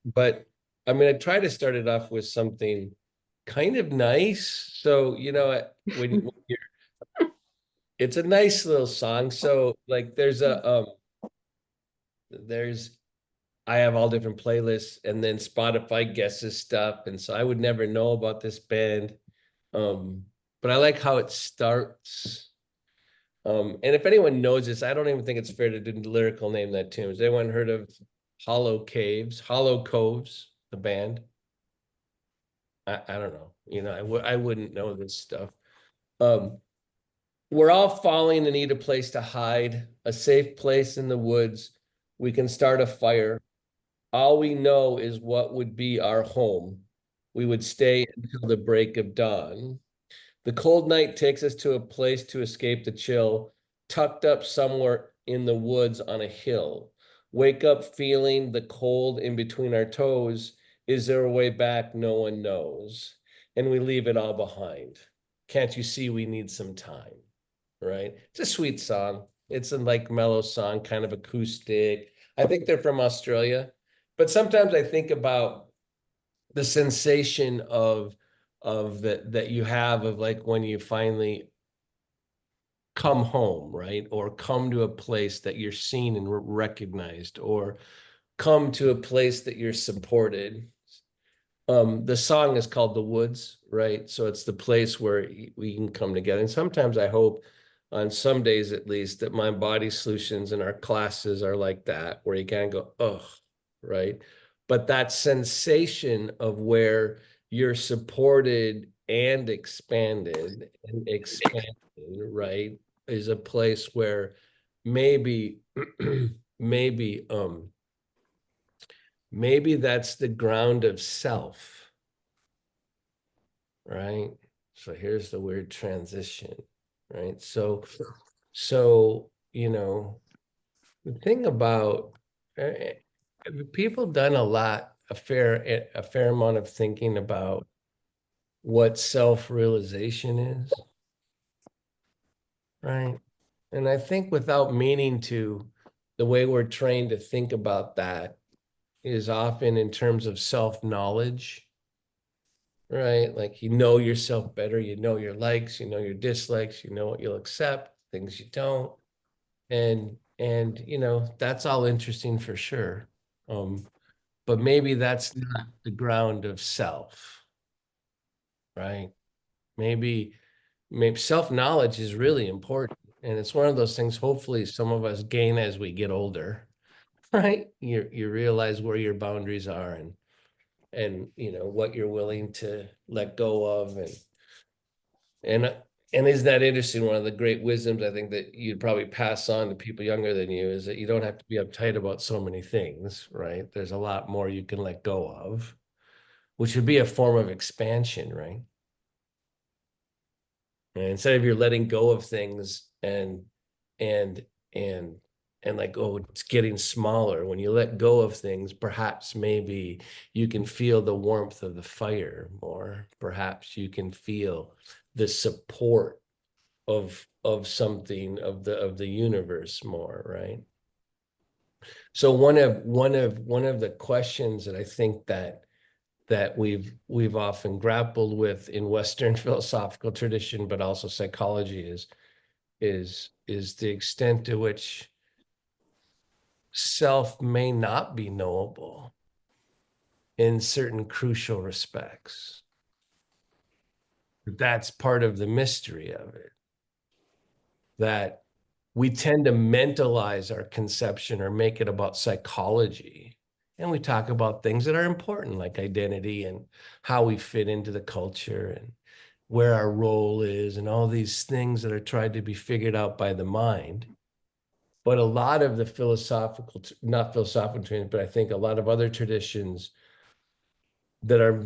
but I'm going to try to start it off with something kind of nice. So, when you're, it's a nice little song. So like there's I have all different playlists and then Spotify guesses stuff. And so I would never know about this band. Um, but I like how it starts. And if anyone knows this, I don't even think it's fair to do the lyrical name that tune. Has anyone heard of Hollow Coves, the band? I don't know. I wouldn't know this stuff. Um, we're all falling and need a place to hide, a safe place in the woods. We can start a fire. All we know is what would be our home. We would stay until the break of dawn. The cold night takes us to a place to escape the chill, tucked up somewhere in the woods on a hill. Wake up feeling the cold in between our toes. Is there a way back? No one knows. And we leave it all behind. Can't you see we need some time? Right? It's a sweet song. It's a like mellow song, kind of acoustic. I think they're from Australia. But sometimes I think about the sensation of that you have of like when you finally come home, right? Or come to a place that you're seen and recognized, or come to a place that you're supported. The song is called The Woods, right? So it's the place where we can come together. And sometimes I hope on some days at least that my body solutions in our classes are like that, where you kind of go, oh, right? But that sensation of where you're supported and expanded, right, is a place where maybe, maybe, maybe that's the ground of self, right? So here's the weird transition, right? So, the thing about people done a fair amount of thinking about what self-realization is, right? And I think without meaning to, the way we're trained to think about that is often in terms of self-knowledge, right? Like you know yourself better, you know your likes, you know your dislikes, you know what you'll accept, things you don't. And that's all interesting for sure. Um, but maybe that's not the ground of self, right? Maybe maybe self-knowledge is really important. And it's one of those things, hopefully, some of us gain as we get older, right? You realize where your boundaries are and what you're willing to let go of and and isn't that interesting? One of the great wisdoms I think that you'd probably pass on to people younger than you is that you don't have to be uptight about so many things, right? There's a lot more you can let go of, which would be a form of expansion, right? And instead of you're letting go of things and and and like, oh, it's getting smaller. When you let go of things, perhaps maybe you can feel the warmth of the fire more. Perhaps you can feel the support of something of the universe more, right? So one of the questions that I think that we've often grappled with in Western philosophical tradition, but also psychology is the extent to which self may not be knowable in certain crucial respects. That's part of the mystery of it, that we tend to mentalize our conception or make it about psychology. And we talk about things that are important, like identity and how we fit into the culture and where our role is, and all these things that are tried to be figured out by the mind. But a lot of the philosophical, not philosophical training, but I think a lot of other traditions that are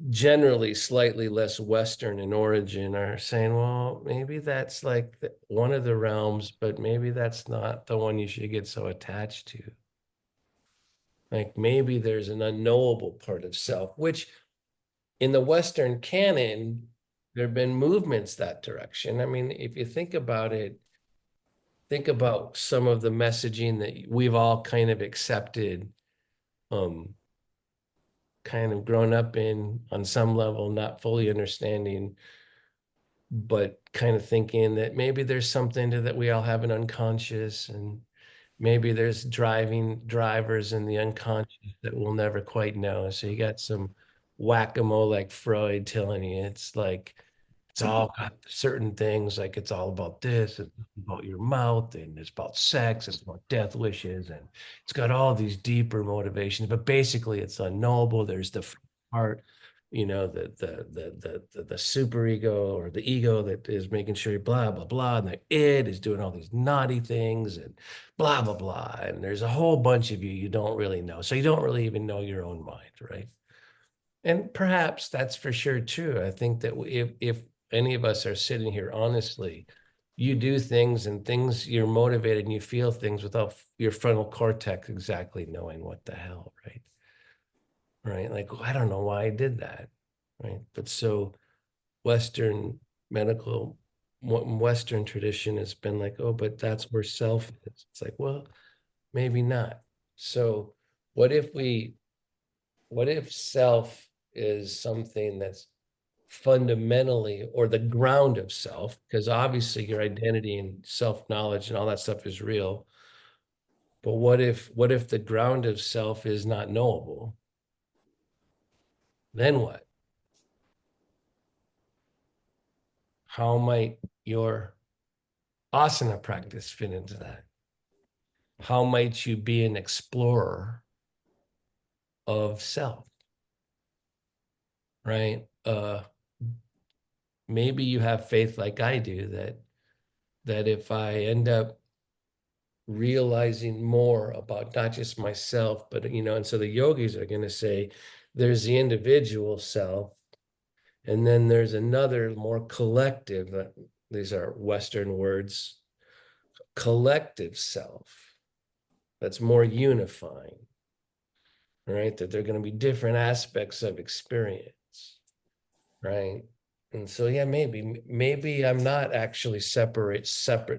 generally slightly less Western in origin are saying, well, maybe that's like one of the realms, but maybe that's not the one you should get so attached to. Like maybe there's an unknowable part of self, which in the Western canon, there have been movements that direction. I mean, if you think about it, think about some of the messaging that we've all kind of accepted, um, kind of grown up in on some level, not fully understanding, but kind of thinking that maybe there's something to that we all have an unconscious, and maybe there's drivers in the unconscious that we'll never quite know. So you got some whack-a-mole like Freud telling you it's like it's all got certain things, like it's all about this, it's about your mouth, and it's about sex, it's about death wishes, and it's got all these deeper motivations, but basically it's unknowable. There's the part, the super ego or the ego that is making sure you blah blah blah, and the id is doing all these naughty things and blah blah blah. And there's a whole bunch of you don't really know. So you don't really even know your own mind, right? And perhaps that's for sure true. I think that if any of us are sitting here honestly, you do things and things you're motivated and you feel things without your frontal cortex exactly knowing what the hell, right? Right? Like, I don't know why I did that, right? But so Western medical, Western tradition has been like, oh, but that's where self is. It's like, well, maybe not. So what if we, what if self is something that's fundamentally or the ground of self? Because obviously your identity and self-knowledge and all that stuff is real. But what if the ground of self is not knowable? Then what? How might your asana practice fit into that? How might you be an explorer of self, right? Maybe you have faith like I do that if I end up realizing more about not just myself, but and so the yogis are going to say there's the individual self, and then there's another more collective, these are Western words, collective self that's more unifying, right? That they're going to be different aspects of experience, right? And so, yeah, maybe I'm not actually separate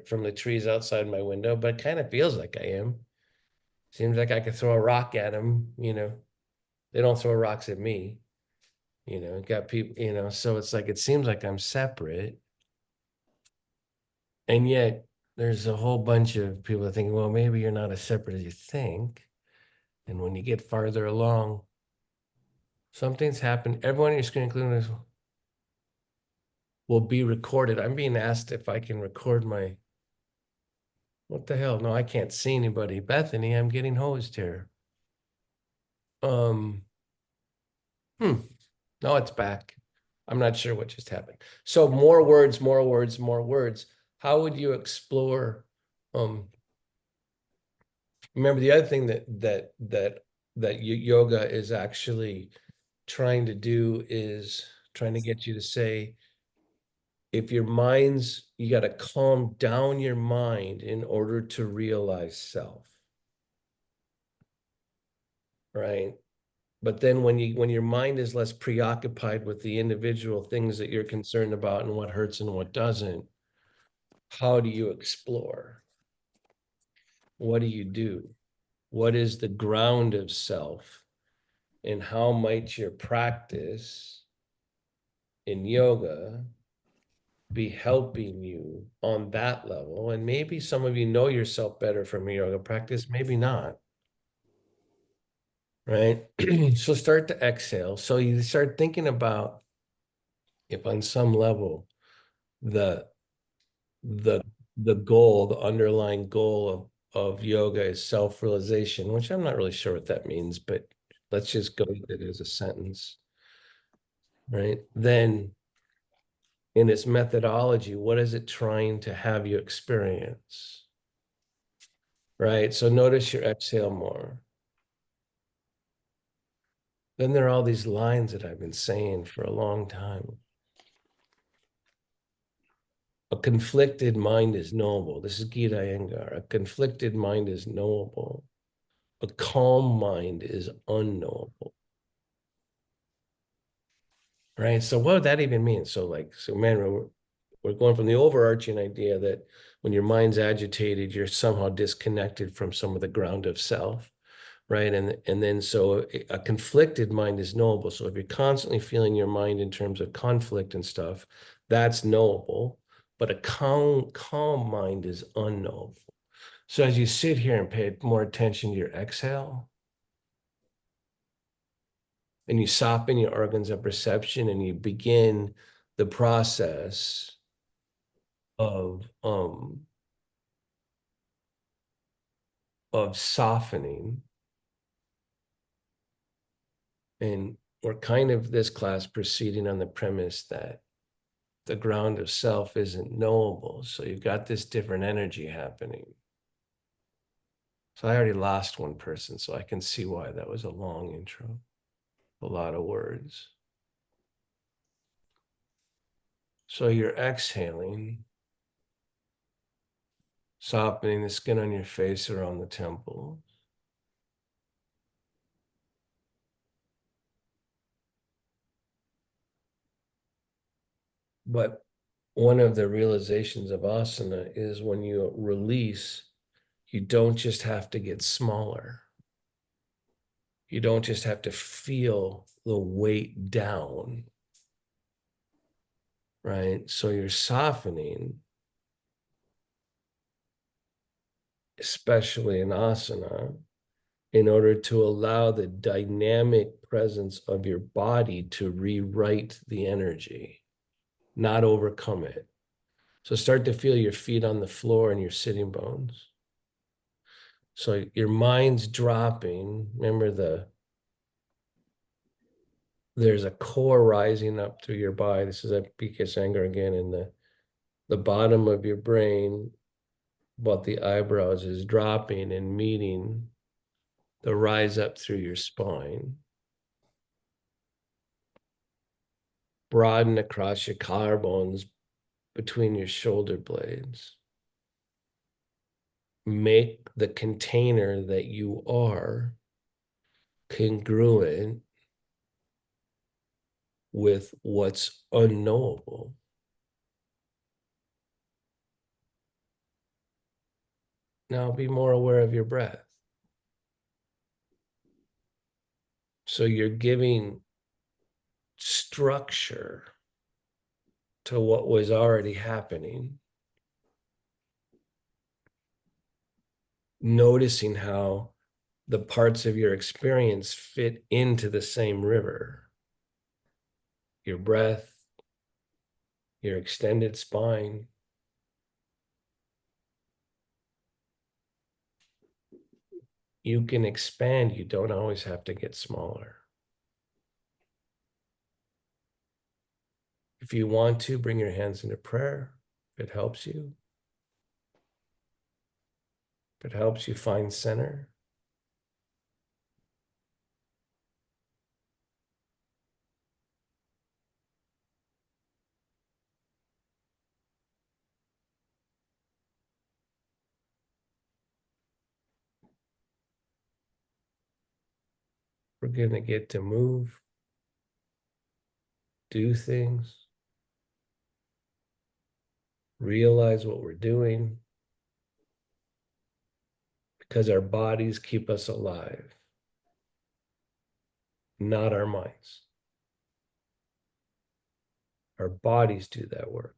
from the trees outside my window, but it kind of feels like I am. Seems like I could throw a rock at them, They don't throw rocks at me, got people, so it's like it seems like I'm separate. And yet there's a whole bunch of people that think, well, maybe you're not as separate as you think. And when you get farther along, something's happened. Everyone on your screen, including this, will be recorded. I'm being asked if I can record my, what the hell? No, I can't see anybody. Bethany, I'm getting hosed here. Um, hmm. No, it's back. I'm not sure what just happened. So more words, more words, more words. How would you explore? Remember the other thing that yoga is actually trying to do is trying to get you to say, if you got to calm down your mind in order to realize self, right? But then when your mind is less preoccupied with the individual things that you're concerned about and what hurts and what doesn't, how do you explore? What do you do? What is the ground of self? And how might your practice in yoga be helping you on that level? And maybe some of you know yourself better from your yoga practice, maybe not, right? So start to exhale. So you start thinking about if on some level the the the goal, the underlying goal of yoga is self-realization, which I'm not really sure what that means, but let's just go with it as a sentence, right? Then in its methodology, what is it trying to have you experience? Right? So notice your exhale more. Then there are all these lines that I've been saying for a long time. A conflicted mind is knowable. This is Gita Iyengar. A conflicted mind is knowable. A calm mind is unknowable. Right? So what would that even mean? So man, we're going from the overarching idea that when your mind's agitated, you're somehow disconnected from some of the ground of self. right? And then so a conflicted mind is knowable. So if you're constantly feeling your mind in terms of conflict and stuff, that's knowable. But a calm mind is unknowable. So as you sit here and pay more attention to your exhale, and you soften your organs of perception and you begin the process of of softening. And we're kind of this class proceeding on the premise that the ground of self isn't knowable. So you've got this different energy happening. So I already lost one person, so I can see why that was a long intro, a lot of words. So you're exhaling, softening the skin on your face around the temple. But one of the realizations of asana is when you release, you don't just have to get smaller. You don't just have to feel the weight down, right? So you're softening, especially in asana, in order to allow the dynamic presence of your body to rewrite the energy, not overcome it. So start to feel your feet on the floor and your sitting bones. So your mind's dropping. Remember there's a core rising up through your body. This is a PKS anger again, and the bottom of your brain, but the eyebrows is dropping and meeting the rise up through your spine. Broaden across your collarbones between your shoulder blades. Make the container that you are congruent with what's unknowable. Now be more aware of your breath. So you're giving structure to what was already happening, noticing how the parts of your experience fit into the same river. Your breath, your extended spine. You can expand, you don't always have to get smaller. If you want to, bring your hands into prayer. If it helps you. If it helps you find center. We're going to get to move, do things, realize what we're doing, because our bodies keep us alive, not our minds. Our bodies do that work.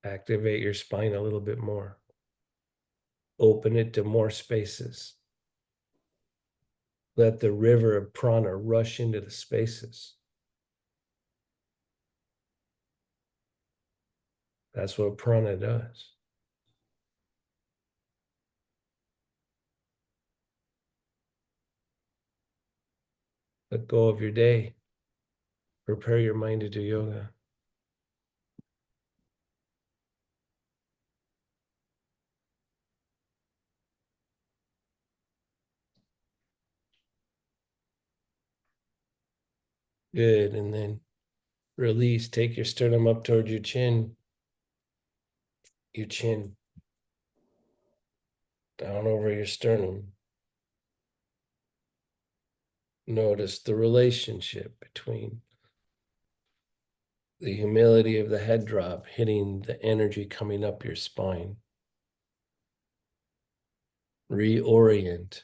Activate your spine a little bit more. Open it to more spaces. Let the river of prana rush into the spaces. That's what prana does. Let go of your day. Prepare your mind to do yoga. Good. And then release. Take your sternum up towards your chin. Your chin. down over your sternum. Notice the relationship between the humility of the head drop hitting the energy coming up your spine. Reorient.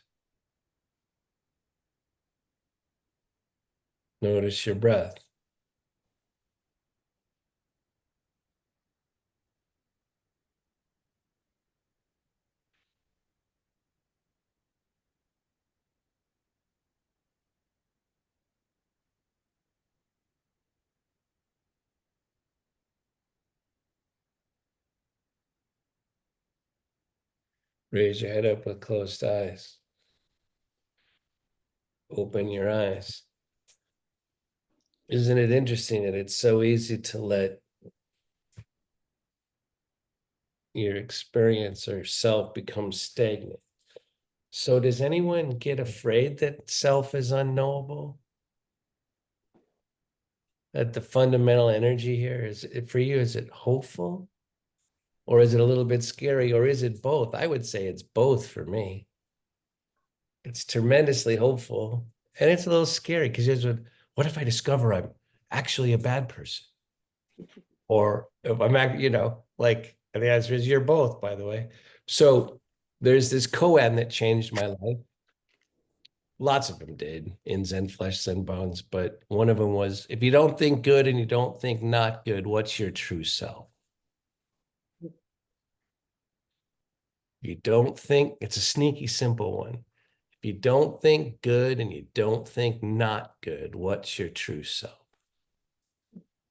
Notice your breath. Raise your head up with closed eyes. Open your eyes. Isn't it interesting that it's so easy to let your experience or self become stagnant? So does anyone get afraid that self is unknowable? That the fundamental energy here is it for you, is it hopeful? Or is it a little bit scary? Or is it both? I would say it's both for me. It's tremendously hopeful. And it's a little scary because what if I discover I'm actually a bad person? Or if I'm, like, and the answer is you're both, by the way. So there's this koan that changed my life. Lots of them did in Zen Flesh, Zen Bones, but one of them was, if you don't think good and you don't think not good, what's your true self? You don't think, it's a sneaky, simple one. If you don't think good and you don't think not good, what's your true self?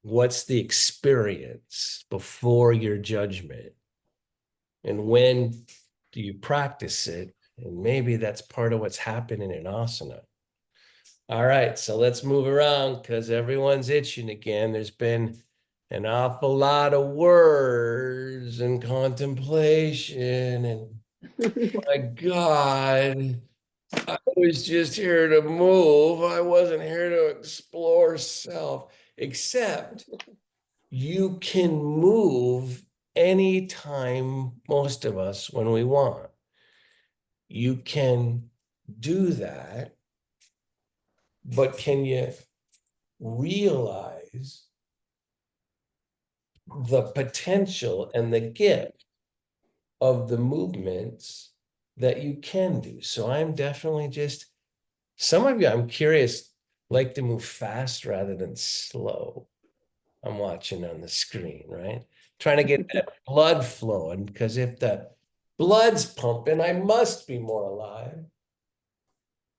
What's the experience before your judgment? And when do you practice it? And maybe that's part of what's happening in asana. All right, so let's move around because everyone's itching again. There's been an awful lot of words and contemplation, and my God, I was just here to move. I wasn't here to explore self, except you can move anytime, most of us, when we want. You can do that, but can you realize the potential and the gift of the movements that you can do? So I'm definitely just, some of you, I'm curious, like to move fast rather than slow. I'm watching on the screen, right? Trying to get that blood flowing, because if the blood's pumping, I must be more alive,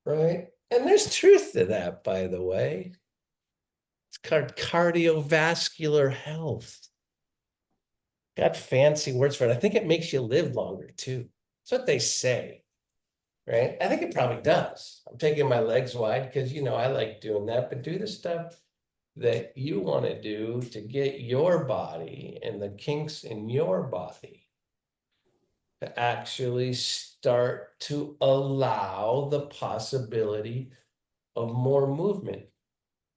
right? And there's truth to that, by the way. It's called cardiovascular health. Got fancy words for it. I think it makes you live longer too. That's what they say, right? I think it probably does. I'm taking my legs wide because, I like doing that, but do the stuff that you want to do to get your body and the kinks in your body to actually start to allow the possibility of more movement.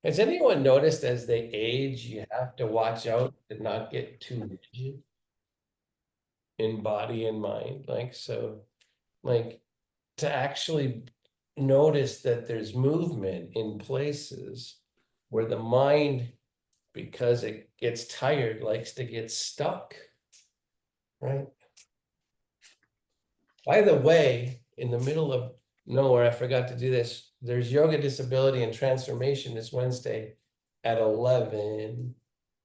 Has anyone noticed as they age, you have to watch out to not get too rigid in body and mind? Like to actually notice that there's movement in places where the mind, because it gets tired, likes to get stuck, right? By the way, in the middle of nowhere, I forgot to do this. There's yoga disability and transformation this Wednesday at 11.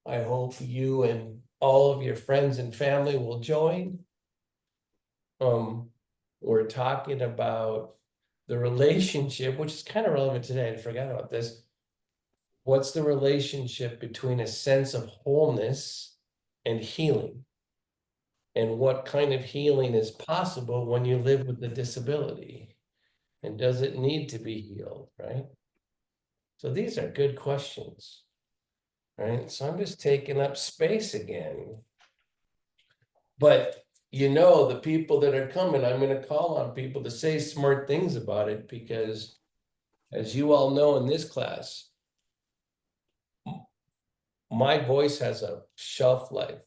I hope you and all of your friends and family will join. We're talking about the relationship, which is kind of relevant today. I forgot about this. What's the relationship between a sense of wholeness and healing? And what kind of healing is possible when you live with the disability? And does it need to be healed, right? So these are good questions, right? So I'm just taking up space again. But the people that are coming, I'm going to call on people to say smart things about it because, as you all know in this class, my voice has a shelf life.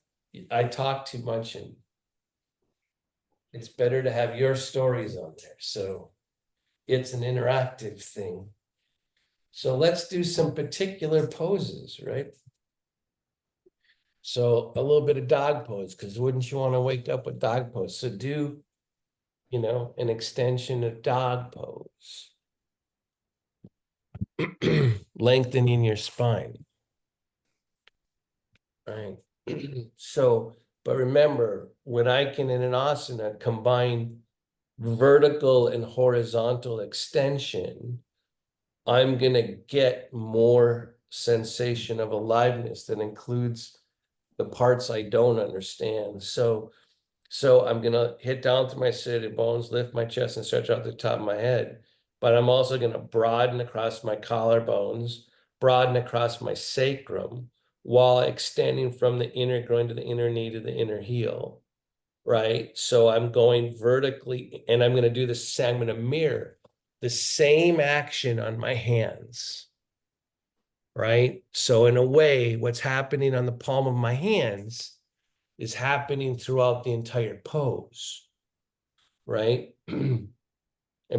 I talk too much and It's better to have your stories on there. So it's an interactive thing. So let's do some particular poses, right? So a little bit of dog pose, because wouldn't you want to wake up with dog pose? So do, an extension of dog pose, lengthening your spine, right? So, but remember, when I can in an asana combine vertical and horizontal extension, I'm gonna get more sensation of aliveness that includes the parts I don't understand. So I'm gonna hit down through my sit bones, lift my chest and stretch out the top of my head. But I'm also gonna broaden across my collarbones, broaden across my sacrum while extending from the inner groin to the inner knee to the inner heel. Right? So I'm going vertically and I'm gonna do the same, I'm gonna mirror the same action on my hands. Right? So in a way, what's happening on the palm of my hands is happening throughout the entire pose, right? And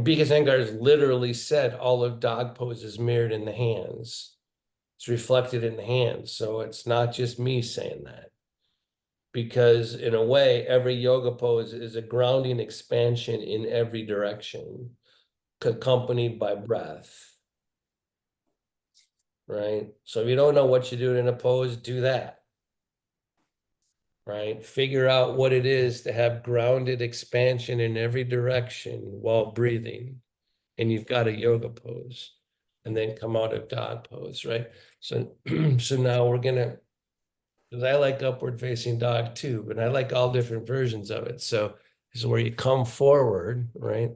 because Engar has literally said all of dog pose is mirrored in the hands. It's reflected in the hands. So it's not just me saying that. Because in a way, every yoga pose is a grounding expansion in every direction, accompanied by breath, right? So if you don't know what you're doing in a pose, do that. Right? Figure out what it is to have grounded expansion in every direction while breathing. And you've got a yoga pose. And then come out of dog pose, right? So, so now we're gonna, because I like upward facing dog too, but I like all different versions of it. So this is where you come forward, right?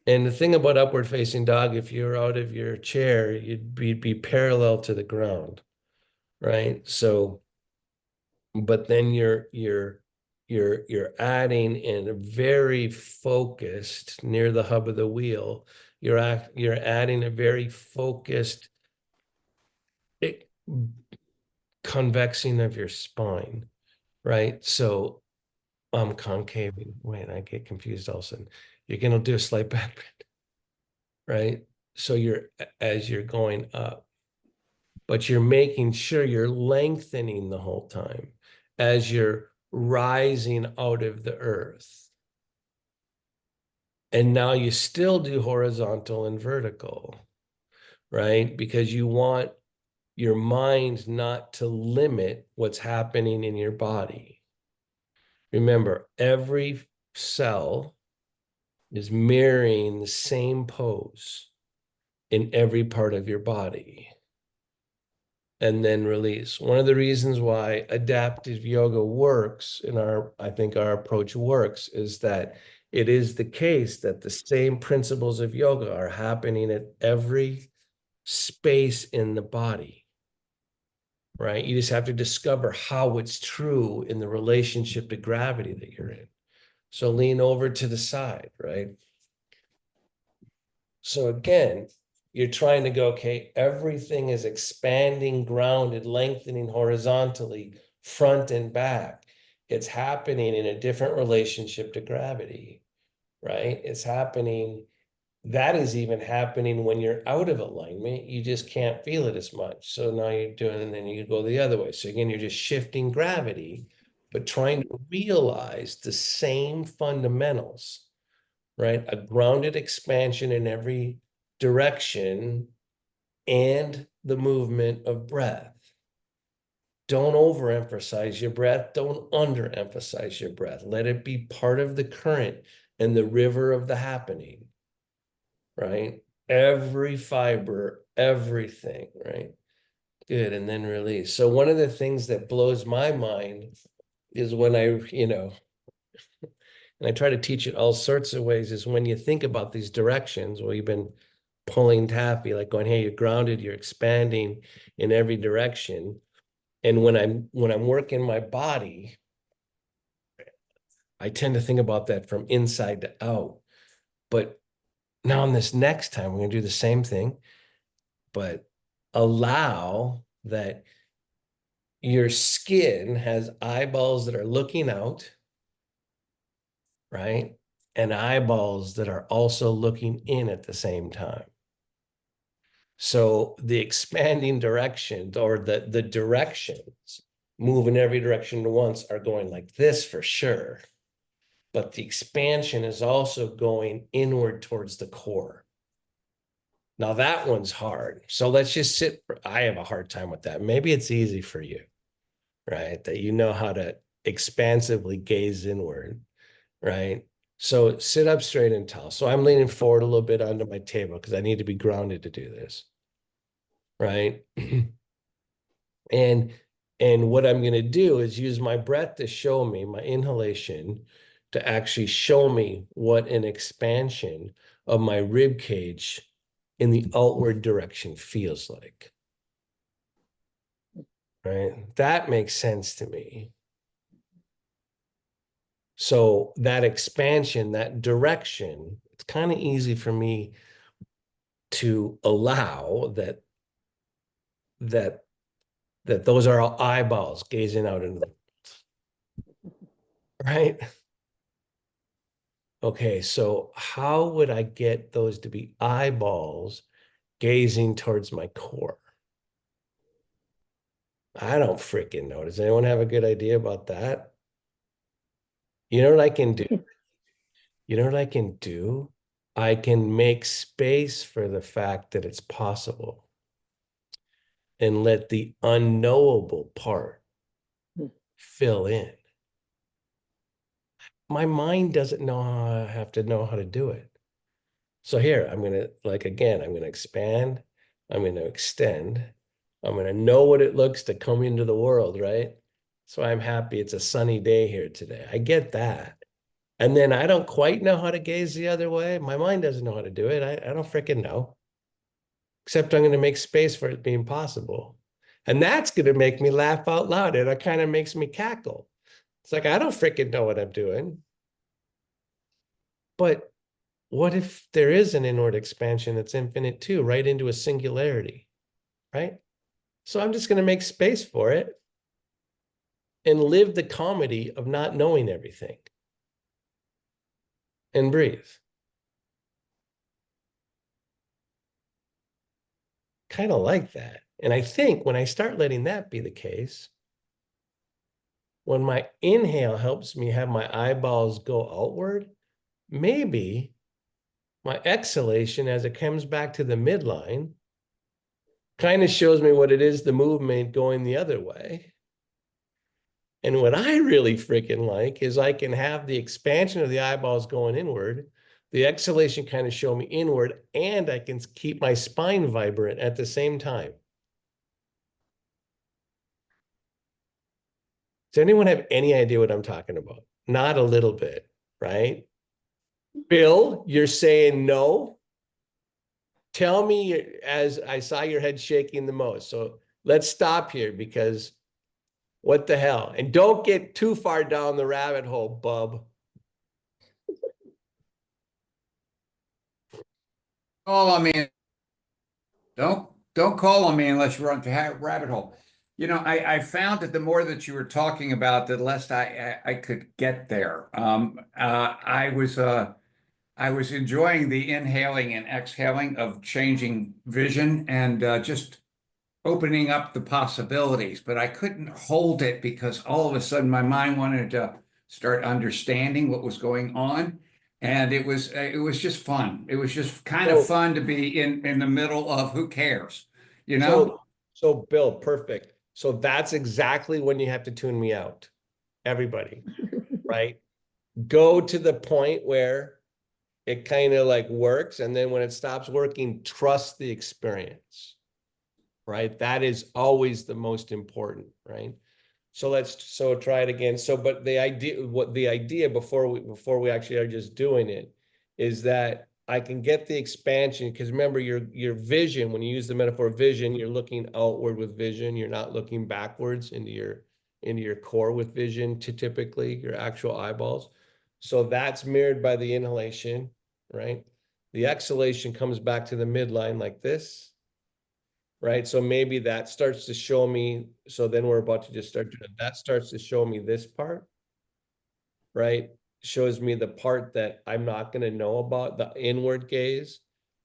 And the thing about upward facing dog, if you're out of your chair, you'd be parallel to the ground, right? So but then you're adding in a very focused near the hub of the wheel. You're adding a very focused convexing of your spine, right? So I'm concaving. Wait, I get confused all of a sudden. You're gonna do a slight back bend, right? So you're as you're going up, but you're making sure you're lengthening the whole time as you're rising out of the earth. And now you still do horizontal and vertical, right? Because you want your mind not to limit what's happening in your body. Remember, every cell is mirroring the same pose in every part of your body. And then release. One of the reasons why adaptive yoga works I think our approach works is that it is the case that the same principles of yoga are happening at every space in the body, right? You just have to discover how it's true in the relationship to gravity that you're in. So lean over to the side, right? So again, you're trying to go, okay, everything is expanding, grounded, lengthening horizontally, front and back. It's happening in a different relationship to gravity, right? It's happening, that is even happening when you're out of alignment. You just can't feel it as much. So now you're doing, and then you go the other way. So again, you're just shifting gravity, but trying to realize the same fundamentals, right? A grounded expansion in every direction and the movement of breath. Don't overemphasize your breath. Don't underemphasize your breath. Let it be part of the current and the river of the happening, right? Every fiber, everything, right? Good. And then release. So one of the things that blows my mind is when and I try to teach it all sorts of ways, is when you think about these directions, well, you've been pulling taffy, like going, hey, you're grounded, you're expanding in every direction. And when I'm working my body, I tend to think about that from inside to out. But now on this next time, we're gonna do the same thing, but allow that your skin has eyeballs that are looking out, right? And eyeballs that are also looking in at the same time. So the expanding directions or the directions move in every direction at once are going like this for sure. But the expansion is also going inward towards the core. Now that one's hard. So let's just sit. I have a hard time with that. Maybe it's easy for you, right? That you know how to expansively gaze inward, right? So sit up straight and tall. So I'm leaning forward a little bit onto my table because I need to be grounded to do this, right? And what I'm going to do is use my breath to show me my inhalation to actually show me what an expansion of my rib cage in the outward direction feels like. Right? That makes sense to me. So that expansion, that direction, it's kind of easy for me to allow that those are all eyeballs gazing out into the right. Okay, so how would I get those to be eyeballs gazing towards my core? I don't freaking know. Does anyone have a good idea about that? You know what I can do? You know what I can do? I can make space for the fact that it's possible and let the unknowable part fill in. My mind doesn't know how I have to know how to do it. So here, I'm going to, like, again, I'm going to expand. I'm going to extend. I'm going to know what it looks to come into the world, right? So I'm happy it's a sunny day here today. I get that. And then I don't quite know how to gaze the other way. My mind doesn't know how to do it. I don't freaking know. Except I'm going to make space for it being possible. And that's going to make me laugh out loud. And it kind of makes me cackle. It's like, I don't freaking know what I'm doing. But what if there is an inward expansion that's infinite too, right into a singularity, right? So I'm just going to make space for it and live the comedy of not knowing everything and breathe. Kind of like that. And I think when I start letting that be the case, when my inhale helps me have my eyeballs go outward, maybe my exhalation as it comes back to the midline kind of shows me what it is, the movement going the other way. And what I really freaking like is I can have the expansion of the eyeballs going inward, the exhalation kind of show me inward, and I can keep my spine vibrant at the same time. Does anyone have any idea what I'm talking about? Not a little bit, right? Bill, you're saying no. Tell me as I saw your head shaking the most. So let's stop here because what the hell? And don't get too far down the rabbit hole, bub. Call on me. Don't call on me unless you're on a rabbit hole. I found that the more that you were talking about, the less I could get there. I was enjoying the inhaling and exhaling of changing vision and just opening up the possibilities, but I couldn't hold it because all of a sudden my mind wanted to start understanding what was going on. And it was just fun. It was just kind of So, fun to be in the middle of who cares, you know? so, so Bill, perfect. So that's exactly when you have to tune me out, everybody, right? Go to the point where it kind of like works. And then when it stops working, trust the experience, right? That is always the most important, right? So try it again. So, but the idea before we actually are just doing it is that I can get the expansion because remember your vision, when you use the metaphor vision, you're looking outward with vision. You're not looking backwards into your core with vision to typically your actual eyeballs. So that's mirrored by the inhalation, right? The exhalation comes back to the midline like this, right? So maybe that starts to show me, so then we're about to just start doing, that starts to show me this part, right? shows me the part that I'm not going to know about, the inward gaze.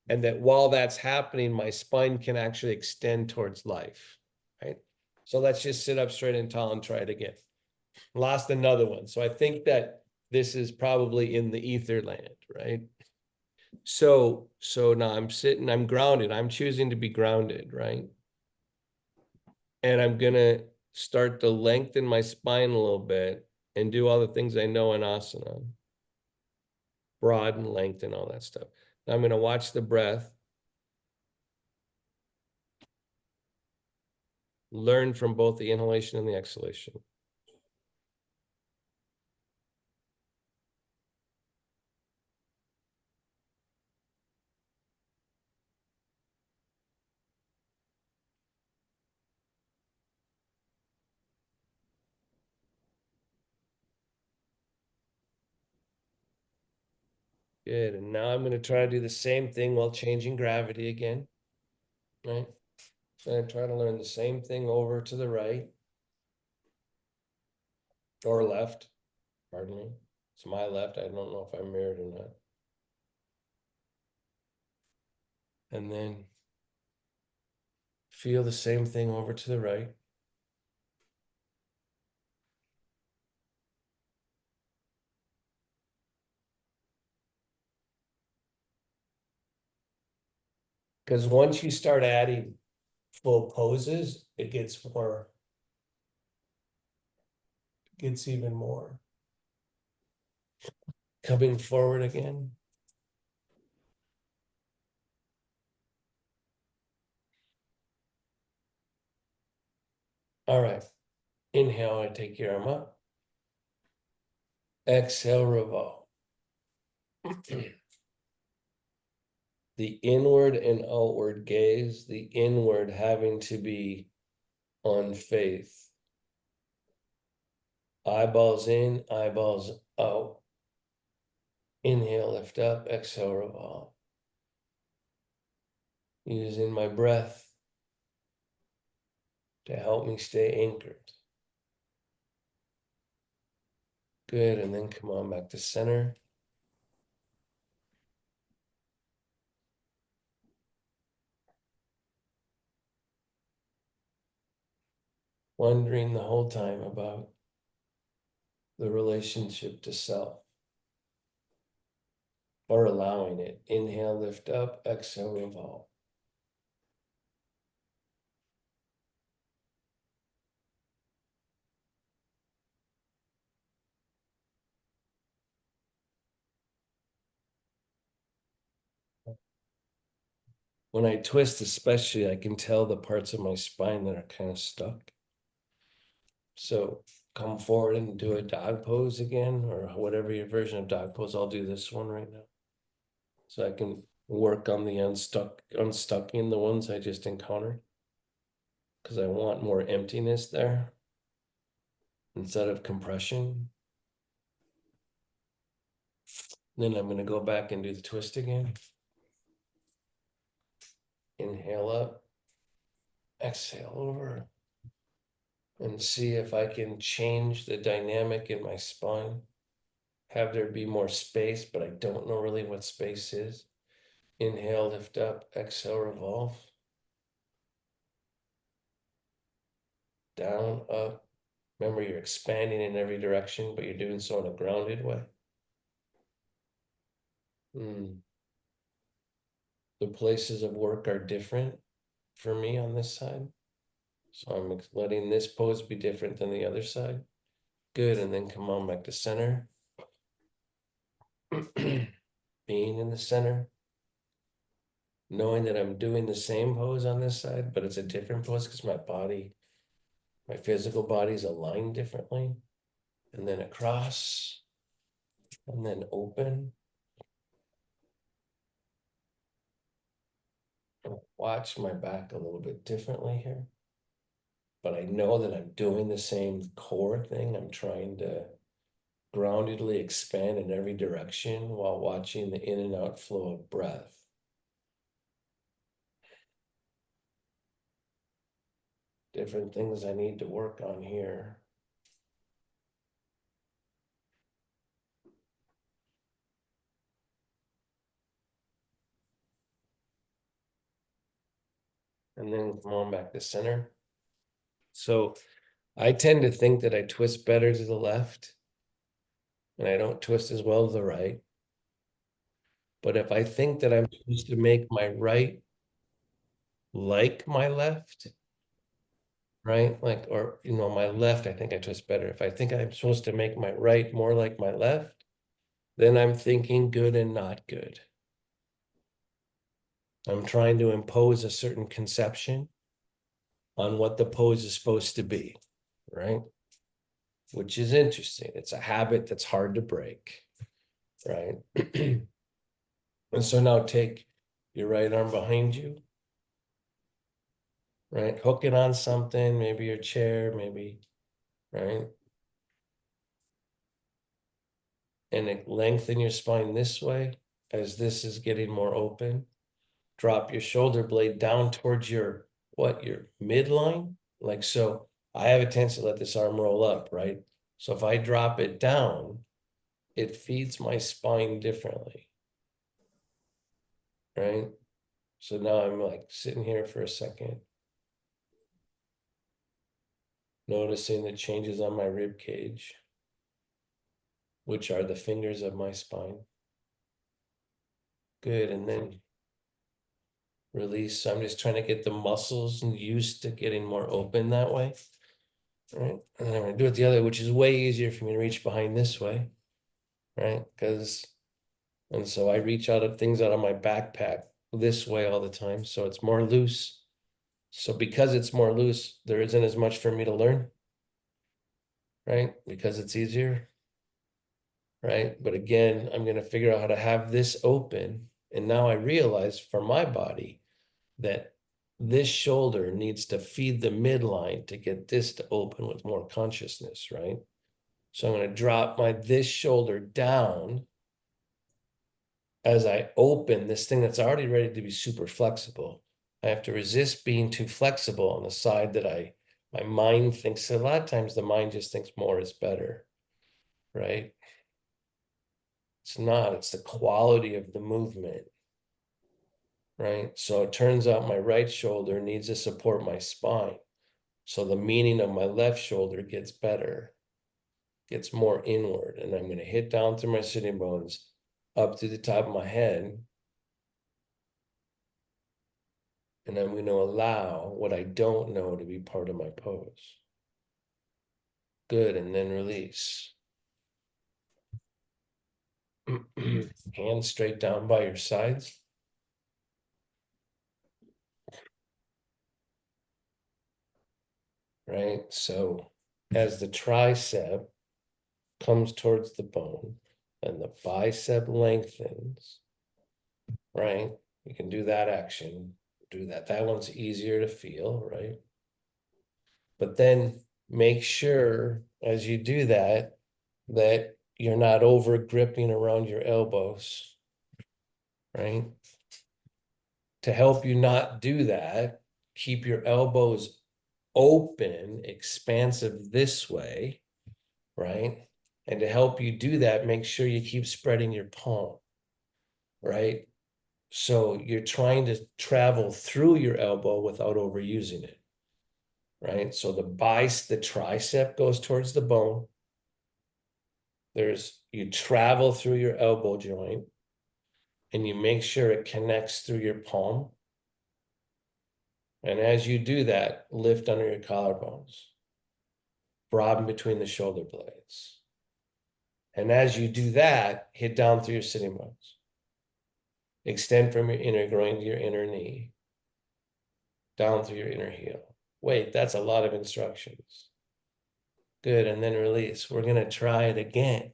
And that while that's happening, my spine can actually extend towards life, right? So let's just sit up straight and tall and try it again. Lost another one. So I think that this is probably in the ether land, right? So now I'm sitting, I'm grounded. I'm choosing to be grounded, right? And I'm gonna start to lengthen my spine a little bit and do all the things I know in asana. Broaden, lengthen, all that stuff. Now I'm gonna watch the breath. Learn from both the inhalation and the exhalation. Good. And now I'm going to try to do the same thing while changing gravity again. Right. So I try to learn the same thing over to the right or left. Pardon me. It's my left. I don't know if I'm mirrored or not. And then feel the same thing over to the right. Because once you start adding full poses, it gets even more. Coming forward again. All right. Inhale, I take your arm up. Exhale, revolve. The inward and outward gaze, the inward having to be on faith. Eyeballs in, eyeballs out. Inhale, lift up, exhale, revolve. Using my breath to help me stay anchored. Good, and then come on back to center. Wondering the whole time about the relationship to self. Or allowing it. Inhale, lift up, exhale, revolve. When I twist, especially, I can tell the parts of my spine that are kind of stuck. So come forward and do a dog pose again, or whatever your version of dog pose. I'll do this one right now. So I can work on the unstucking the ones I just encountered. Because I want more emptiness there instead of compression. Then I'm going to go back and do the twist again. Inhale up, exhale over, and see if I can change the dynamic in my spine. Have there be more space, but I don't know really what space is. Inhale, lift up, exhale, revolve. Down, up. Remember, you're expanding in every direction, but you're doing so in a grounded way. The places of work are different for me on this side. So I'm letting this pose be different than the other side. Good, and then come on back to center. Being in the center. Knowing that I'm doing the same pose on this side, but it's a different pose because my physical body is aligned differently. And then across, and then open. Watch my back a little bit differently here. But I know that I'm doing the same core thing. I'm trying to groundedly expand in every direction while watching the in and out flow of breath. Different things I need to work on here. and then come on back to center. So I tend to think that I twist better to the left and I don't twist as well to the right. But if I think that I'm supposed to make my right like my left, right? Like, or, my left, I think I twist better. If I think I'm supposed to make my right more like my left, then I'm thinking good and not good. I'm trying to impose a certain conception on what the pose is supposed to be, right? Which is interesting. It's a habit that's hard to break, right? And so now take your right arm behind you, right? Hook it on something, maybe your chair, maybe, right? And lengthen your spine this way as this is getting more open. Drop your shoulder blade down towards your midline, like so. I have a tendency to let this arm roll up, right? So if I drop it down, it feeds my spine differently, right? So now I'm like sitting here for a second, noticing the changes on my rib cage, which are the fingers of my spine. Good, and then release. So I'm just trying to get the muscles used to getting more open that way. Right. And then I'm gonna do it the other, which is way easier for me to reach behind this way. Right. And so I reach out of things out of my backpack this way all the time. So it's more loose. So because it's more loose, there isn't as much for me to learn. Right. Because it's easier. Right. But again, I'm gonna figure out how to have this open. And now I realize for my body that this shoulder needs to feed the midline to get this to open with more consciousness, right? So I'm going to drop this shoulder down as I open this thing that's already ready to be super flexible. I have to resist being too flexible on the side that my mind thinks. A lot of times the mind just thinks more is better, right? It's not, it's the quality of the movement, right? So it turns out my right shoulder needs to support my spine. So the meaning of my left shoulder gets better, gets more inward, and I'm going to hit down through my sitting bones up to the top of my head. And I'm going to allow what I don't know to be part of my pose. Good, and then release. Hands straight down by your sides. Right, so as the tricep comes towards the bone and the bicep lengthens, right? You can do that action, do that. That one's easier to feel, right? But then make sure as you do that, that you're not over gripping around your elbows, right? To help you not do that, keep your elbows open, expansive this way, right? And to help you do that, make sure you keep spreading your palm, right? So you're trying to travel through your elbow without overusing it, right? So the tricep goes towards the bone. You travel through your elbow joint and you make sure it connects through your palm. And as you do that, lift under your collarbones, broaden between the shoulder blades. And as you do that, hit down through your sitting bones. Extend from your inner groin to your inner knee, down through your inner heel. Wait, that's a lot of instructions. Good, and then release. We're going to try it again.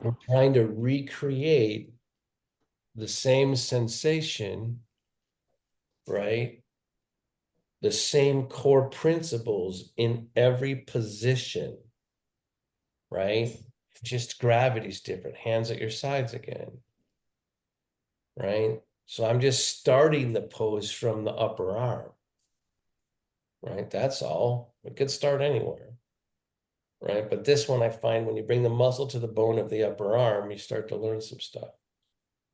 We're trying to recreate the same sensation, right? The same core principles in every position, right? Just gravity's different. Hands at your sides again, right? So I'm just starting the pose from the upper arm, right? That's all. We could start anywhere, right? But this one I find when you bring the muscle to the bone of the upper arm, you start to learn some stuff.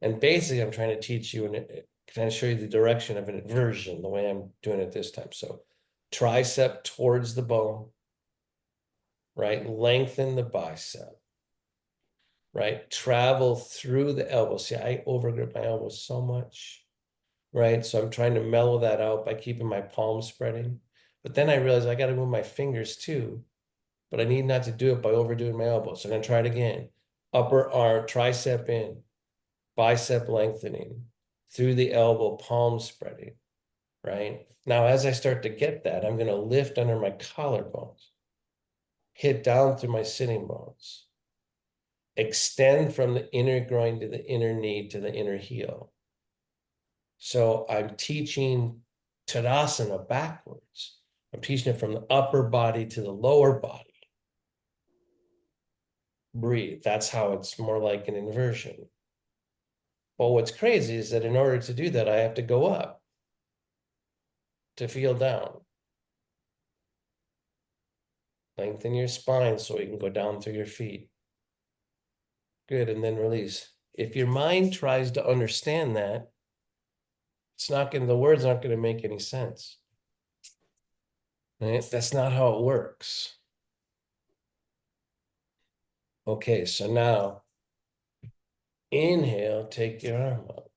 And basically, I'm trying to teach you and trying to show you the direction of an inversion, the way I'm doing it this time. So tricep towards the bone, right? Lengthen the bicep, right? Travel through the elbow. See, I overgrip my elbow so much, right? So I'm trying to mellow that out by keeping my palms spreading. But then I realized I got to move my fingers too, but I need not to do it by overdoing my elbow. So I'm going to try it again. Upper arm, tricep in, bicep lengthening, through the elbow, palm spreading, right? Now, as I start to get that, I'm going to lift under my collarbones, hit down through my sitting bones, extend from the inner groin to the inner knee to the inner heel. So I'm teaching Tadasana backwards. I'm teaching it from the upper body to the lower body. Breathe. That's how it's more like an inversion. But what's crazy is that in order to do that, I have to go up to feel down. Lengthen your spine so you can go down through your feet. Good, and then release. If your mind tries to understand that, the words aren't going to make any sense. Right? That's not how it works. Okay, so now inhale, take your arm up.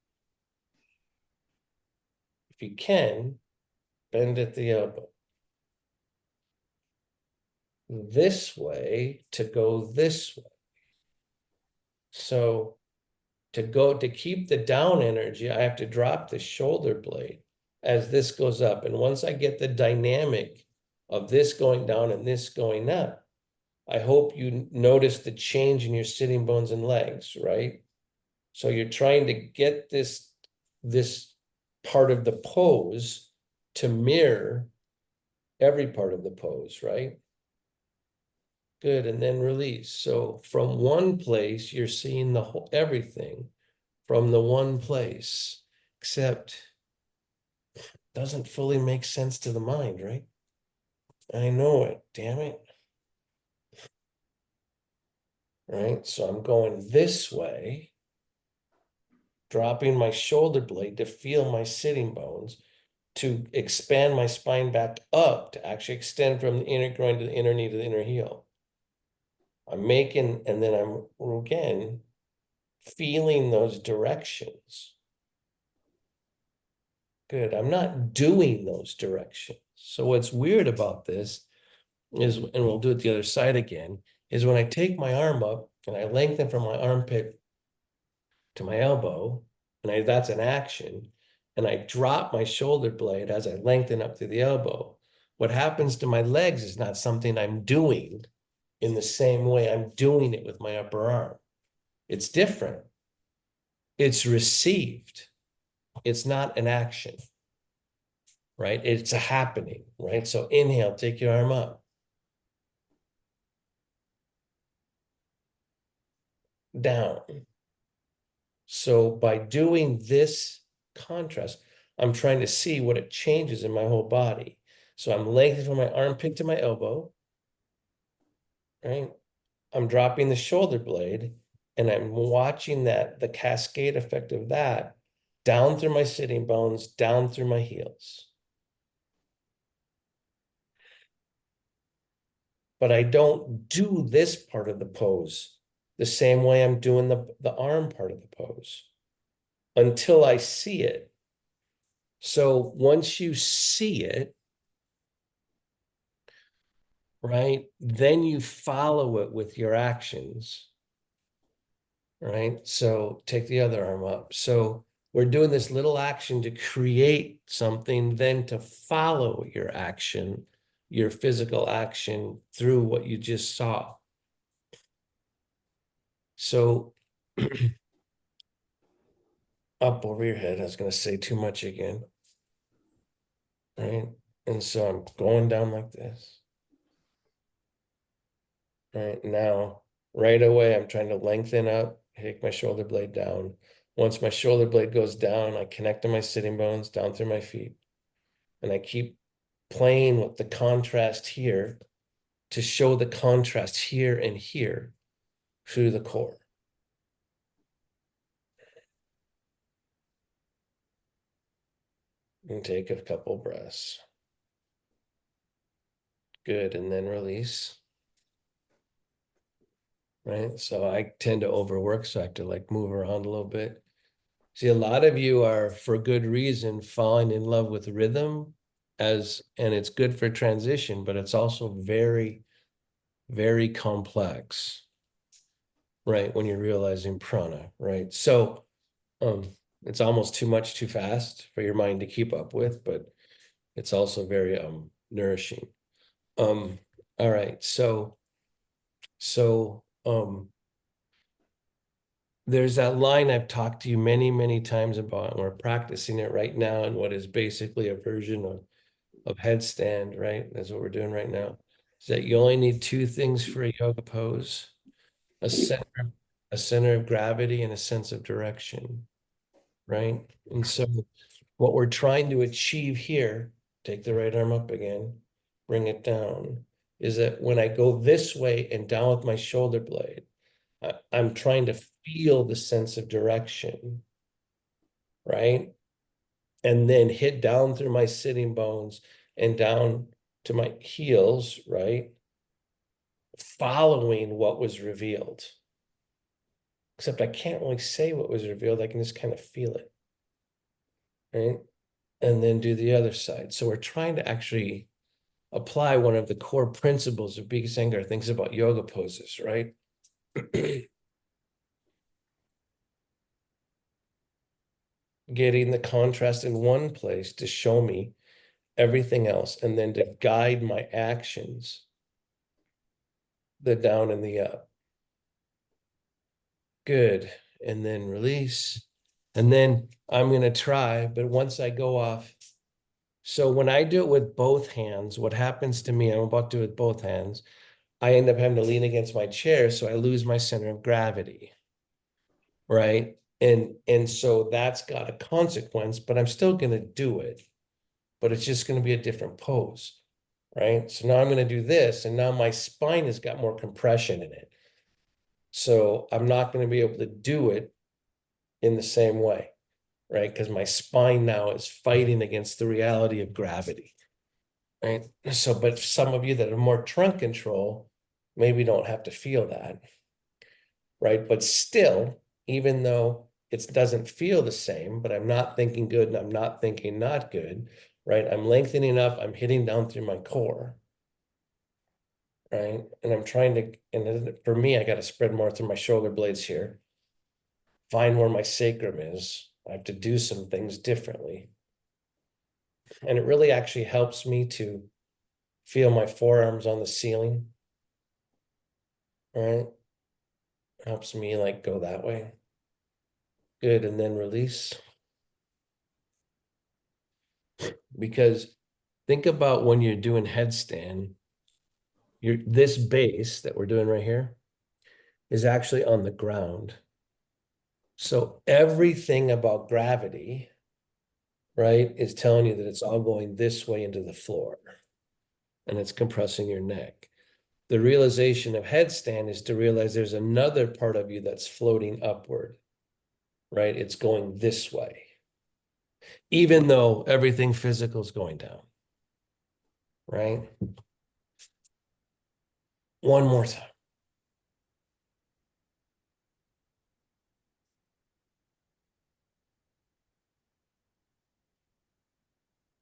If you can, bend at the elbow. This way to go this way. So to keep the down energy, I have to drop the shoulder blade as this goes up. And once I get the dynamic of this going down and this going up, I hope you notice the change in your sitting bones and legs, right? So you're trying to get this part of the pose to mirror every part of the pose, right? Good, and then release. So from one place, you're seeing the whole everything from the one place, except doesn't fully make sense to the mind, right? I know it, damn it. Right, so I'm going this way, dropping my shoulder blade to feel my sitting bones, to expand my spine back up, to actually extend from the inner groin to the inner knee to the inner heel. I'm making, and then I'm again feeling those directions. Good. I'm not doing those directions. So what's weird about this is, and we'll do it the other side again, is when I take my arm up and I lengthen from my armpit to my elbow, and that's an action, and I drop my shoulder blade as I lengthen up to the elbow. What happens to my legs is not something I'm doing in the same way I'm doing it with my upper arm. It's different. It's received. It's not an action, right? It's a happening, right? So inhale, take your arm up. Down. So by doing this contrast, I'm trying to see what it changes in my whole body. So I'm lengthening from my armpit to my elbow, right? I'm dropping the shoulder blade and I'm watching the cascade effect of that down through my sitting bones, down through my heels. But I don't do this part of the pose the same way I'm doing the arm part of the pose until I see it. So once you see it, right, then you follow it with your actions, right? So take the other arm up. So we're doing this little action to create something, then to follow your action, your physical action through what you just saw. So up over your head, I was going to say too much again, right? And so I'm going down like this. Right now, right away, I'm trying to lengthen up, take my shoulder blade down. Once my shoulder blade goes down, I connect to my sitting bones down through my feet. And I keep playing with the contrast here to show the contrast here and here through the core. And take a couple breaths. Good. And then release. Right. So I tend to overwork. So I have to like move around a little bit. See, a lot of you are, for good reason, falling in love with rhythm and it's good for transition, but it's also very, very complex, right? When you're realizing prana, right? So, um, it's almost too much too fast for your mind to keep up with, but it's also very, nourishing. Um, all right. So, there's that line I've talked to you many, many times about, and we're practicing it right now in what is basically a version of headstand, right? That's what we're doing right now. Is that you only need two things for a yoga pose, a center, a center of gravity and a sense of direction, right? And so what we're trying to achieve here, take the right arm up again, bring it down, is that when I go this way and down with my shoulder blade, I'm trying to feel the sense of direction, right? And then hit down through my sitting bones and down to my heels, right? Following what was revealed. Except I can't really say what was revealed. I can just kind of feel it, right? And then do the other side. So we're trying to actually apply one of the core principles of Big Iyengar thinks about yoga poses, right? Getting the contrast in one place to show me everything else, and then to guide my actions, the down and the up. Good. And then release. And then I'm going to try, but once I go off, so when I do it with both hands, what happens to me, I'm about to do it with both hands, I end up having to lean against my chair, so I lose my center of gravity, right? And so that's got a consequence, but I'm still going to do it, but it's just going to be a different pose, right? So now I'm going to do this, and now my spine has got more compression in it. So I'm not going to be able to do it in the same way, right? Because my spine now is fighting against the reality of gravity, right? So, but some of you that are more trunk control maybe don't have to feel that, right? But still, even though it doesn't feel the same, but I'm not thinking good and I'm not thinking not good, right? I'm lengthening up, I'm hitting down through my core, right? And I'm trying to, and then for me, I got to spread more through my shoulder blades here, find where my sacrum is. I have to do some things differently. And it really actually helps me to feel my forearms on the ceiling, right? Helps me like go that way. Good. And then release. Because think about when you're doing headstand, this base that we're doing right here is actually on the ground. So everything about gravity, right, is telling you that it's all going this way into the floor and it's compressing your neck. The realization of headstand is to realize there's another part of you that's floating upward, right? It's going this way, even though everything physical is going down, right? One more time.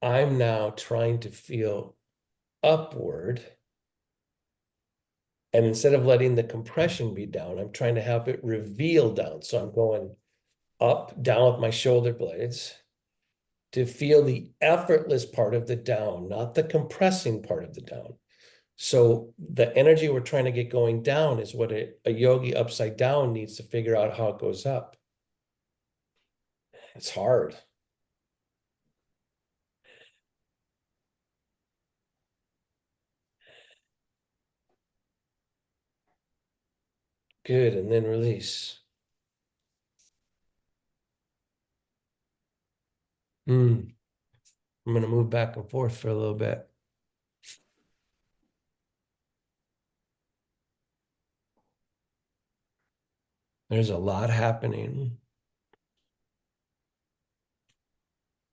I'm now trying to feel upward. And instead of letting the compression be down, I'm trying to have it reveal down. So I'm going up, down with my shoulder blades to feel the effortless part of the down, not the compressing part of the down. So the energy we're trying to get going down is what a yogi upside down needs to figure out how it goes up. It's hard. Good. And then release. I'm going to move back and forth for a little bit. There's a lot happening.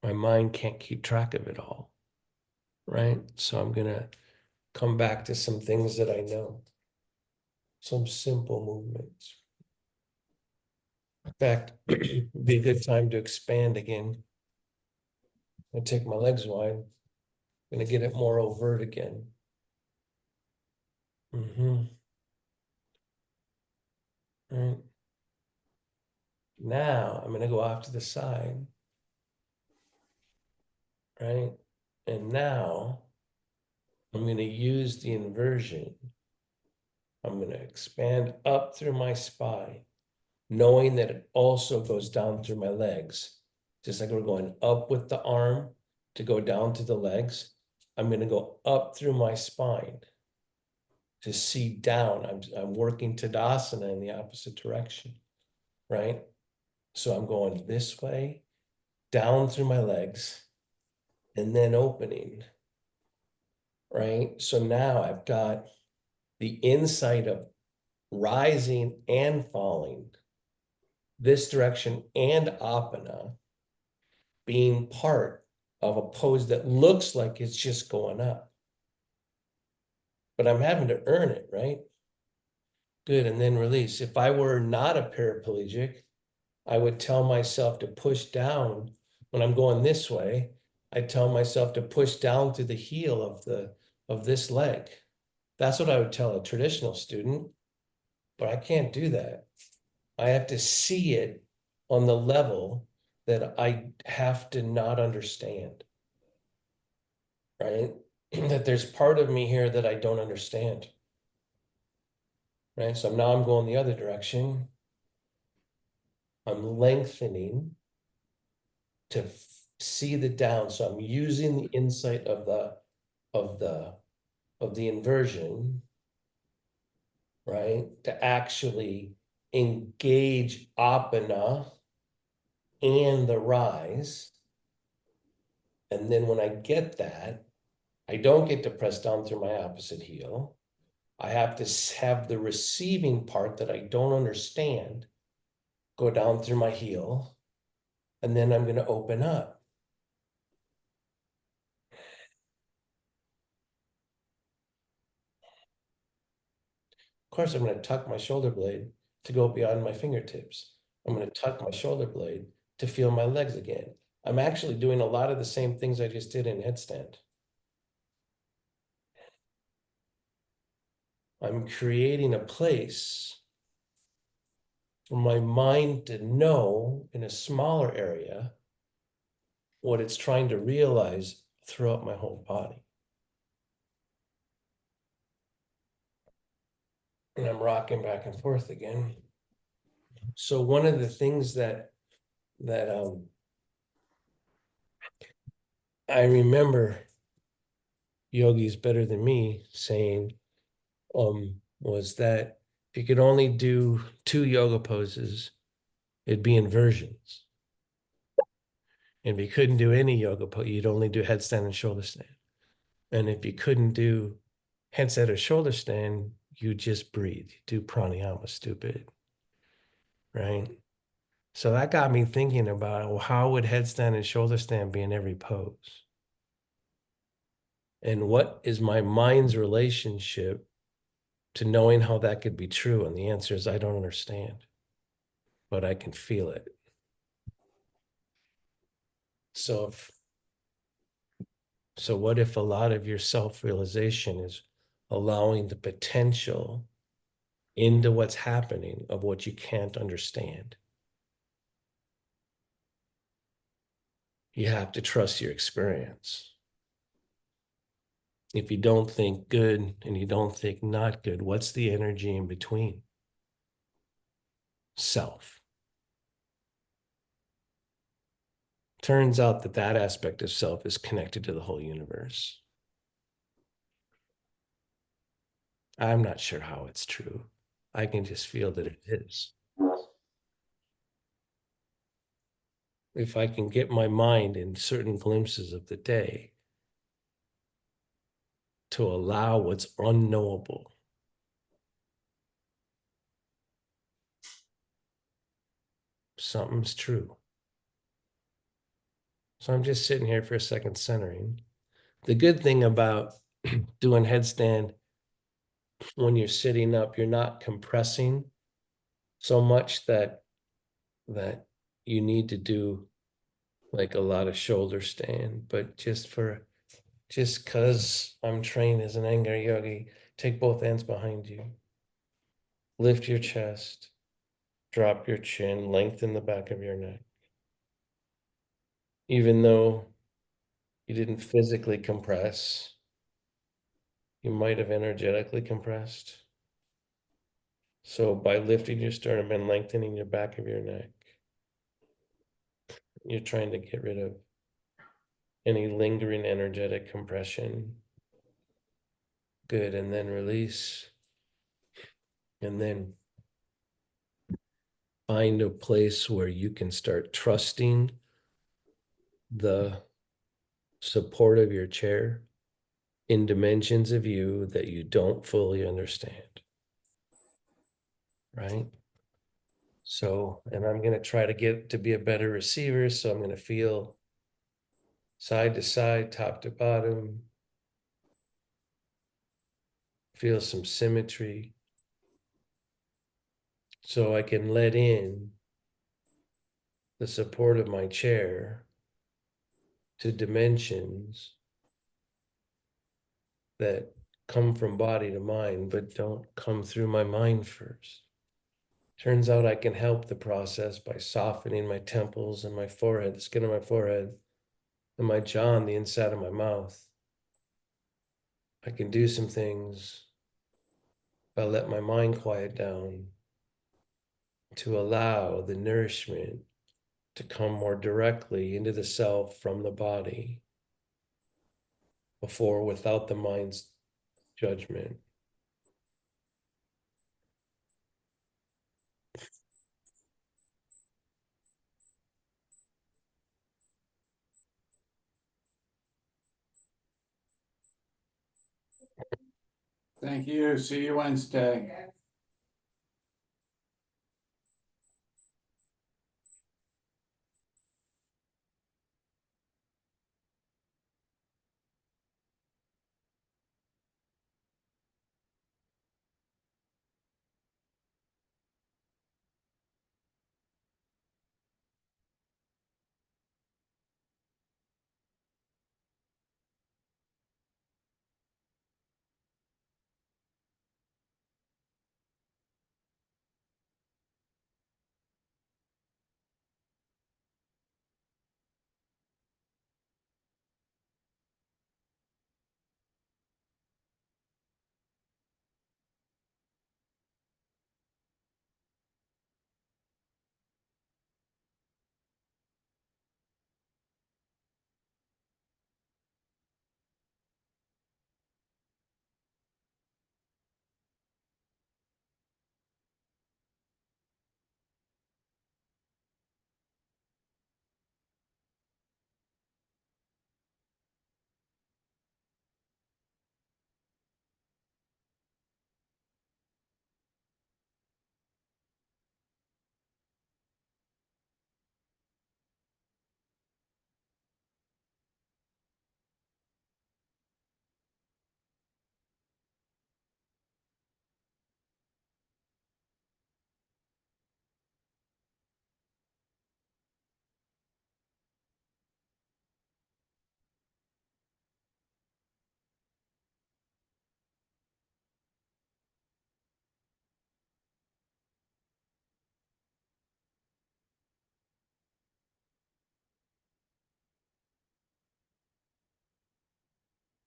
My mind can't keep track of it all, right? So I'm gonna come back to some things that I know, some simple movements. In fact, it'd be a good time to expand again. I take my legs wide. I'm gonna get it more overt again. Right. Now I'm gonna go off to the side, right? And now I'm gonna use the inversion. I'm gonna expand up through my spine, knowing that it also goes down through my legs. Just like we're going up with the arm to go down to the legs, I'm gonna go up through my spine to see down. I'm working Tadasana in the opposite direction, right? So I'm going this way, down through my legs, and then opening, right? So now I've got the insight of rising and falling, this direction and apana being part of a pose that looks like it's just going up. But I'm having to earn it, right? Good, and then release. If I were not a paraplegic, I would tell myself to push down when I'm going this way. I tell myself to push down through the heel of this leg. That's what I would tell a traditional student, but I can't do that. I have to see it on the level that I have to not understand, right? That there's part of me here that I don't understand, right? So now I'm going the other direction. I'm lengthening to see the down. So I'm using the insight of of the the inversion, right? To actually engage apana and the rise. And then when I get that, I don't get to press down through my opposite heel. I have to have the receiving part that I don't understand go down through my heel, and then I'm going to open up. Of course, I'm going to tuck my shoulder blade to go beyond my fingertips. I'm going to tuck my shoulder blade to feel my legs again. I'm actually doing a lot of the same things I just did in headstand. I'm creating a place for my mind to know in a smaller area what it's trying to realize throughout my whole body. And I'm rocking back and forth again. So one of the things that I remember yogis better than me saying was that if you could only do 2 yoga poses, it'd be inversions. And if you couldn't do any yoga pose, you'd only do headstand and shoulder stand. And if you couldn't do headstand or shoulder stand, you just breathe. You do pranayama, stupid, right? So that got me thinking about, well, how would headstand and shoulder stand be in every pose? And what is my mind's relationship to knowing how that could be true? And the answer is I don't understand, but I can feel it. So what if a lot of your self-realization is allowing the potential into what's happening of what you can't understand? You have to trust your experience. If you don't think good and you don't think not good, what's the energy in between? Self. Turns out that that aspect of self is connected to the whole universe. I'm not sure how it's true. I can just feel that it is. If I can get my mind in certain glimpses of the day to allow what's unknowable, something's true. So I'm just sitting here for a second centering. The good thing about doing headstand when you're sitting up, you're not compressing so much that you need to do like a lot of shoulder stand, but just because I'm trained as an anger yogi, take both hands behind you, lift your chest, drop your chin, lengthen the back of your neck. Even though you didn't physically compress, you might have energetically compressed. So by lifting your sternum and lengthening your back of your neck, you're trying to get rid of any lingering energetic compression. Good. And then release. And then find a place where you can start trusting the support of your chair in dimensions of you that you don't fully understand. Right? So, and I'm going to try to get to be a better receiver. So I'm going to feel side to side, top to bottom, feel some symmetry. So I can let in the support of my chair to dimensions that come from body to mind, but don't come through my mind first. Turns out I can help the process by softening my temples and my forehead, the skin of my forehead, and my jaw on the inside of my mouth. I can do some things if I let my mind quiet down to allow the nourishment to come more directly into the self from the body before without the mind's judgment. Thank you. See you Wednesday.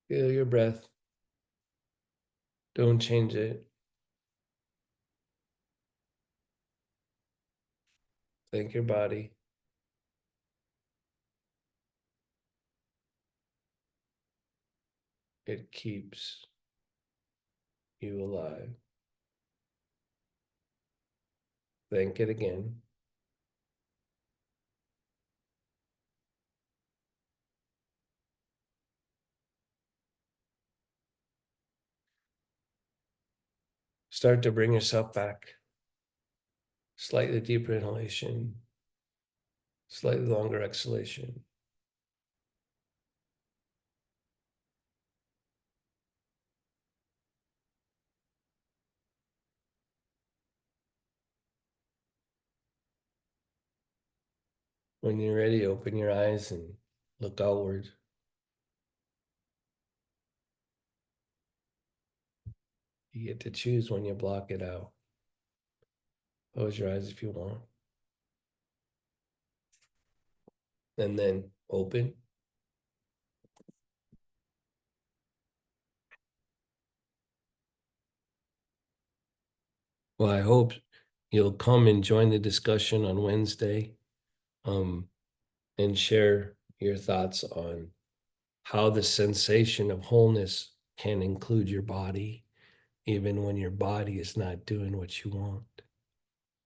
Feel your breath. Don't change it. Thank your body. It keeps you alive. Thank it again. Start to bring yourself back. Slightly deeper inhalation, slightly longer exhalation. When you're ready, open your eyes and look outward. You get to choose when you block it out. Close your eyes if you want. And then open. Well, I hope you'll come and join the discussion on Wednesday, and share your thoughts on how the sensation of wholeness can include your body, even when your body is not doing what you want.